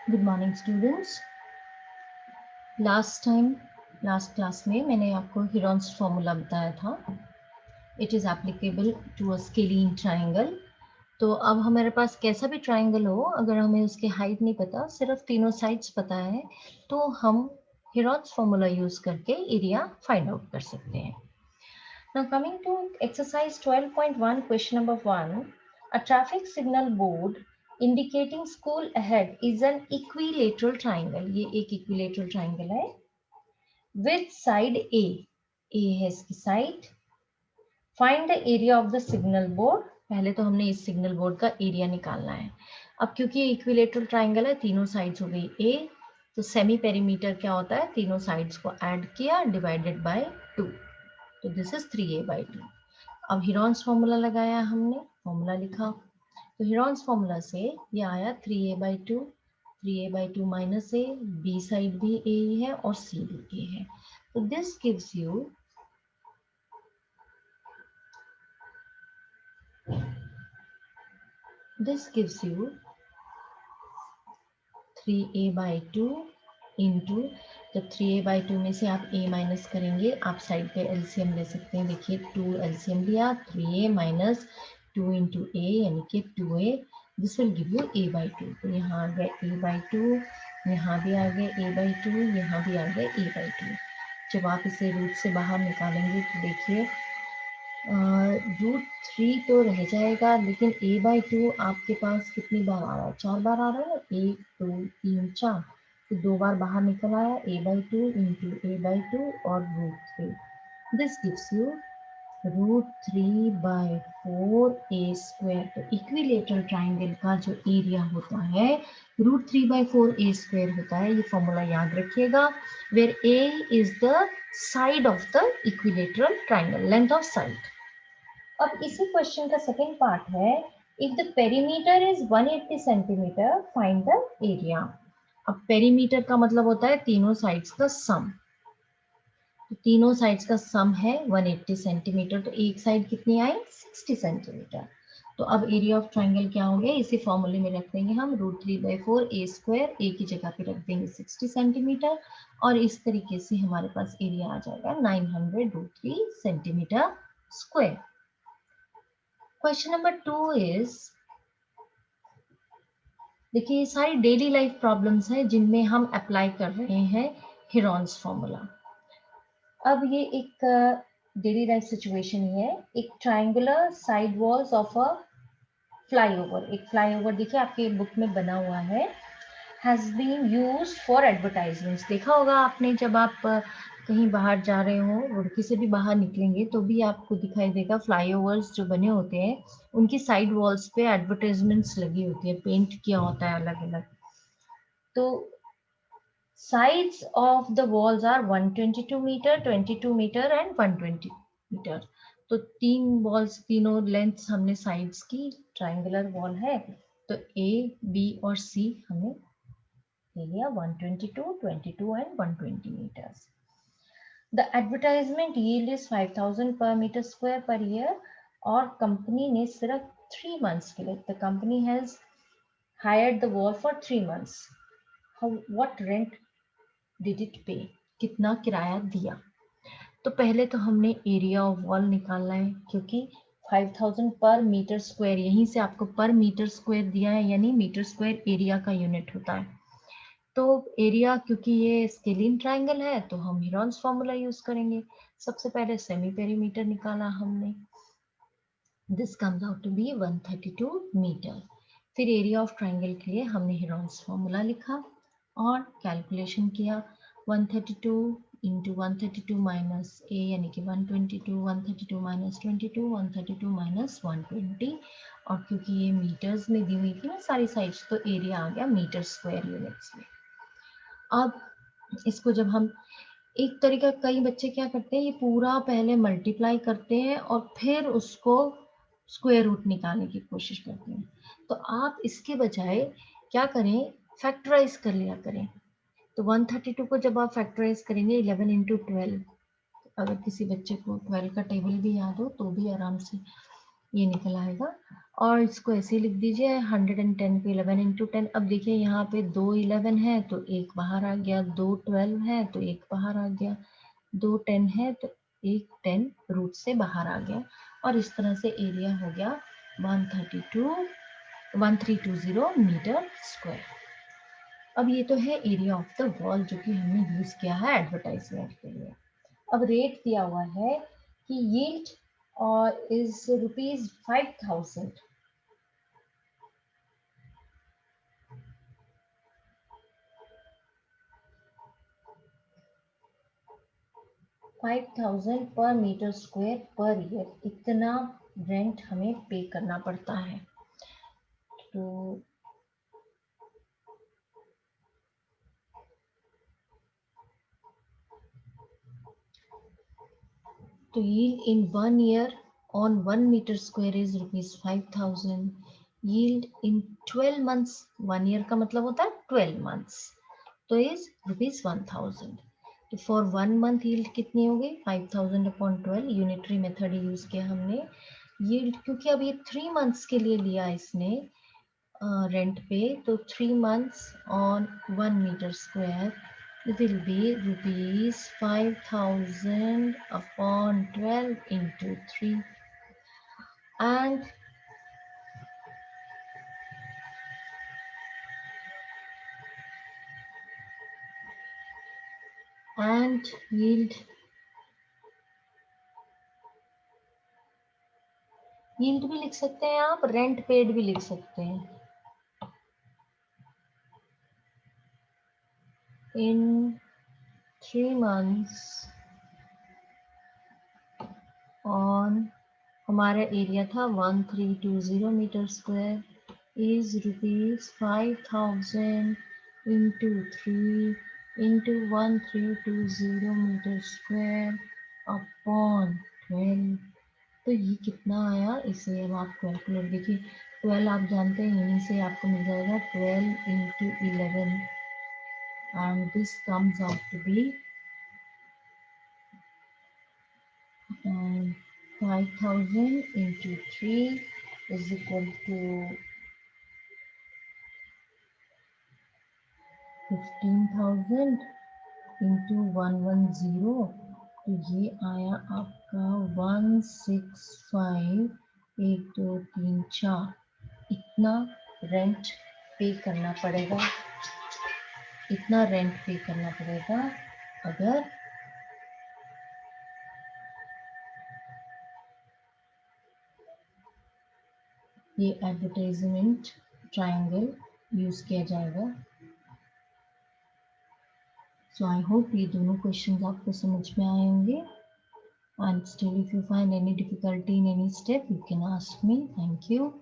Good morning students. Last class में मैंने आपको हीरोन्स फॉर्मूला बताया था। It is applicable to a scalene triangle. तो अब हमारे पास कैसा भी ट्राइंगल हो, अगर हमें उसकी हाइट नहीं पता, सिर्फ तीनों साइड्स पता है, तो हम हीरोन्स फॉर्मूला यूज़ करके एरिया फाइंड आउट कर सकते हैं। Now coming to exercise 12.1, question number 1, a traffic signal board indicating school ahead is an equilateral triangle. ये एक equilateral triangle है with side A है इसकी side. Find the area of the signal board. पहले तो हमने इस सिग्नल बोर्ड का एरिया निकालना है। अब क्योंकि इक्विलेटरल ट्राइंगल है, तीनों साइड्स हो गई A, तो सेमी पेरीमीटर क्या होता है, तीनों साइड्स को ऐड किया डिवाइडेड बाय 2, तो दिस इज 3a/2। अब हीरोन्स फॉर्मूला लगाया, हमने फॉर्मूला लिखा, तो हीरोन्स फॉर्मूला से ये आया 3a/2, 3a/2 माइनस ए, बी साइड भी ए ही है और सी भी ए है, तो this gives you this gives you 3a/2 into, जब 3a/2 में से आप a माइनस करेंगे, आप साइड पे एलसीएम ले सकते हैं। देखिए 2 एलसीएम लिया, 3a माइनस 2 इंटू ए यानी कि 2a, this will give you a/2। तो यहाँ आ गया a/2, यहाँ भी आ गया a/2, यहाँ भी आ गया a/2। जब आप इसे रूट से बाहर निकालेंगे तो देखिए √3 तो रह जाएगा, लेकिन a/2 आपके पास कितनी बार आ रहा है, 4 बार आ रहा है, 1 2 3 4, तो 2 बार बाहर निकल आया, a/2 इंटू a/2 और √3, दिस गिव्स यू √3/4a²। तो इक्विलेटरल ट्राइंगल का जो एरिया होता है √3/4a² होता है। ये फॉर्मूला याद रखिएगा, where a is the side of the equilateral triangle, length of side. अब इसी क्वेश्चन का सेकेंड पार्ट है, if the perimeter is 180 centimetre find the area. अब पेरीमीटर का मतलब होता है तीनों साइड्स का सम, तो तीनों साइड्स का सम है 180 सेंटीमीटर, तो एक साइड कितनी आई, 60 सेंटीमीटर। तो अब एरिया ऑफ ट्राइंगल क्या हो गया, इसी फॉर्मूले में रख देंगे हम √3/4a², ए की जगह पे रख देंगे 60 सेंटीमीटर, और इस तरीके से हमारे पास एरिया आ जाएगा 900√3 centimetre square. Question number 2 is, देखिए ये सारी डेली लाइफ प्रॉब्लम्स हैं जिनमें हम अप्लाई कर रहे हैं हीरोन्स फॉर्मूला। अब ये एक डेली लाइफ सिचुएशन ही है, एक triangular side walls of a flyover, एक फ्लाईओवर देखिए आपके बुक में बना हुआ है, has been used for advertisements. देखा होगा आपने, जब आप कहीं बाहर जा रहे हो, रुड़की से भी बाहर निकलेंगे तो भी आपको दिखाई देगा फ्लाईओवर्स जो बने होते हैं उनकी साइड वॉल्स पे एडवर्टाइजमेंट्स लगी होती है, पेंट किया होता है अलग अलग। तो sides of the walls are 122 meter, 22 meter and 120 meter। तो तीन वॉल्स, तीनों लेंथ हमने साइड्स की, ट्राइंगुलर वॉल है, तो ए बी और सी हमें ले लिया 122, 22 and 120 meters। The advertisement yield is 5000 per meter square per year, और कंपनी ने सिर्फ 3 months के लिए, the company has hired the wall for 3 months। what rent did it pay? कितना किराया दिया? तो पहले तो हमने एरिया ऑफ वॉल निकालना है, क्योंकि 5000 पर मीटर स्क्वायर, यहीं से आपको पर मीटर स्क्वायर दिया है, यानी मीटर स्क्वायर एरिया का यूनिट होता है। तो एरिया, क्योंकि ये स्केलिन ट्राइंगल है तो हम हीरोन्स फॉर्मूला यूज करेंगे। सबसे पहले सेमी पेरीमीटर निकाला हमने, this comes out to be 132 metre. फिर एरिया ऑफ ट्राइंगल के लिए हमने हीरोन्स फॉर्मूला लिखा और कैलकुलेशन किया, 132 इंटू 132 माइनस ए यानी कि 122, 132 माइनस 22, 132 माइनस 120, और क्योंकि ये मीटर्स में दी हुई थी ना सारी साइड्स, तो एरिया आ गया मीटर स्क्वायर यूनिट्स में। अब इसको जब हम, एक तरीका, कई बच्चे क्या करते हैं, ये पूरा पहले मल्टीप्लाई करते हैं और फिर उसको स्क्वायर रूट निकालने की कोशिश करते हैं। तो आप इसके बजाय क्या करें, फैक्टराइज कर लिया करें। तो 132 को जब आप फैक्टराइज करेंगे 11 इंटू 12, अगर किसी बच्चे को 12 का टेबल भी याद हो तो भी आराम से ये निकल आएगा। और इसको ऐसे ही लिख दीजिए 110 पे 11 इंटू 10। अब देखिए यहाँ पे 2 11 है तो एक बाहर आ गया, 2 12 है तो एक बाहर आ गया, 2 10 है तो एक 10 रूट से बाहर आ गया। और इस तरह से एरिया हो गया 1320 मीटर स्क्वायर। अब ये तो है एरिया ऑफ द वॉल जो कि हमने यूज किया है एडवर्टाइजमेंट के लिए। अब रेट दिया हुआ है कि यील्ड और इज ₹5000। 5000 पर मीटर स्क्वायर पर ईयर, इतना रेंट हमें पे करना पड़ता है। तो yield in 1 year on 1 meter square is ₹5000. Yield in 12 months, 1 year का मतलब होता है 12 months, तो इज ₹1000। तो फॉर 1 मंथ यील्ड कितनी हो गई 5000 अपॉन 12, यूनिटरी मेथड यूज किया हमने। यील्ड क्योंकि अब ये 3 मंथ्स के लिए लिया इसने रेंट पे, तो 3 months on 1 meter square will be ₹5000 upon 12 into 3, and yield भी लिख सकते हैं आप, रेंट पेड भी लिख सकते हैं। in 3 months on, हमारा एरिया था 1320 metre square is ₹5000 into 3 into 1320 metre square upon 12। तो ये कितना आया, इसे अब आप कैलकुलेट देखिए। 12 आप जानते हैं, यहीं से आपको मिल जाएगा 12 into 11, and this comes out to be 5000 into 3 is equal to 15,000 into 110, तो ये आया आपका 165,1234। इतना रेंट पे करना पड़ेगा, इतना रेंट पे करना पड़ेगा अगर ये एडवर्टाइजमेंट ट्रायंगल यूज किया जाएगा। सो आई होप ये दोनों क्वेश्चन आपको समझ में आए होंगे। And still, if you find any difficulty in any step, you can ask me. Thank you.